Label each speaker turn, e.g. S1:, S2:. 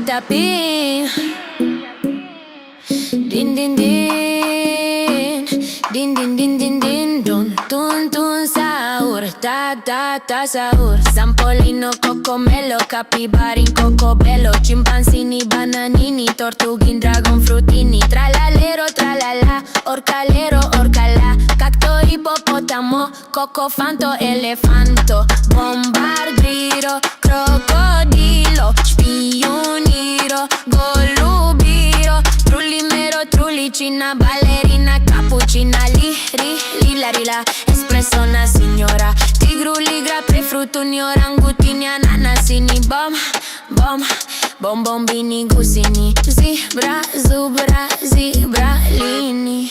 S1: tapin. Din din din, din din din din din, dun tun tun sahur, ta ta ta sahur. Sampolino, cocomelo, capibarin, cocobello, chimpanzini, bananini, tortughin, dragon frutini, tralalero, tralala, orcalero, orcala, cacto, ippopotamo, cocofanto, elefanto, bombardiro, crocodilo, spioniro, golubiro, trullimero, trullicina, ballerina, cappuccina, lila, rila, espresso, una signora, tigru, ligra, prefrutuni, orangutini, ananasini, bombini, gusini, zebra, zubra, zebralini.